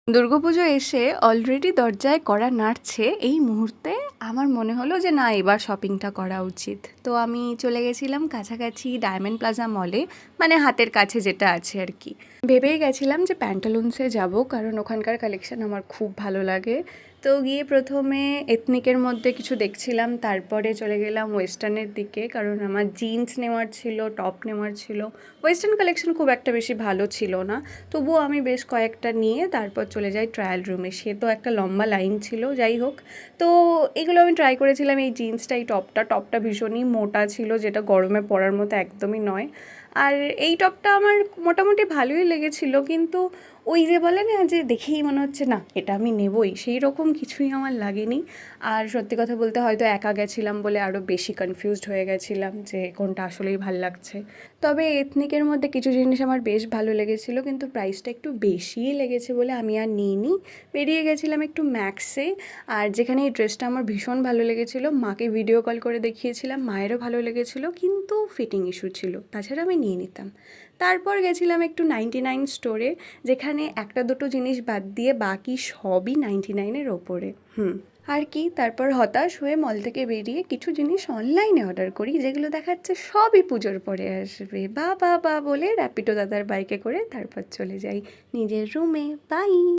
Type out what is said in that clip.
দুর্গাপুজো এসে অলরেডি দরজায় কড়া নাড়ছে এই মুহূর্তে আমার মনে হলো যে না এবার শপিংটা করা উচিত। তো আমি চলে গেছিলাম কাছাকাছি ডায়মন্ড প্লাজা মলে, মানে হাতের কাছে যেটা আছে আর কি। ভেবেই গেছিলাম যে প্যান্টালুন্সে যাব, কারণ ওখানকার কালেকশন আমার খুব ভালো লাগে। তো গিয়ে প্রথমে এথনিকের মধ্যে কিছু দেখছিলাম, তারপরে চলে গেলাম ওয়েস্টার্নের দিকে, কারণ আমার জিন্স নেওয়ার ছিল, টপ নেওয়ার ছিল। ওয়েস্টার্ন কালেকশন খুব একটা বেশি ভালো ছিল না, তবুও আমি বেশ কয়েকটা নিয়ে তারপর চলে যাই ট্রায়াল রুমে। সে তো একটা লম্বা লাইন ছিল, যাই হোক। তো এগুলো আমি ট্রাই করেছিলাম, এই জিন্সটা, এই টপটা ভীষণই মোটা ছিল, যেটা গরমে পরার মতো একদমই নয়। আর এই টপটা আমার মোটামুটি ভালোই লেগেছিল, কিন্তু ওই যে বলে না যে দেখেই মনে হচ্ছে না এটা আমি নেবই, সেই রকম কিছুই আমার লাগেনি। আর সত্যি কথা বলতে হয়তো একা গেছিলাম বলে আরও বেশি কনফিউজড হয়ে গেছিলাম যে কোনটা আসলেই ভাল লাগছে। তবে এথনিকের মধ্যে কিছু জিনিস আমার বেশ ভালো লেগেছিলো, কিন্তু প্রাইসটা একটু বেশিই লেগেছে বলে আমি আর নিইনি। বেরিয়ে গেছিলাম একটু ম্যাক্সে। আর যেখানে এই ড্রেসটা আমার ভীষণ ভালো লেগেছিলো, মাকে ভিডিও কল করে দেখিয়েছিলাম, মায়েরও ভালো লেগেছিলো, কিন্তু ফিটিং ইস্যু ছিল, তাছাড়া আমি নিয়ে নিতাম। তারপর গেছিলাম একটু 99 স্টোরে, যেখানে একটা দুটো জিনিস বাদ দিয়ে বাকি সবই 99-এর ওপরে। আর কি, তারপর হতাশ হয়ে মল থেকে বেরিয়ে কিছু জিনিস অনলাইনে অর্ডার করি, যেগুলো দেখাচ্ছে সবই পুজোর পরে আসবে। বা বা বা বলে র্যাপিডো দাদার বাইকে করে তারপর চলে যাই নিজের রুমে। বাই।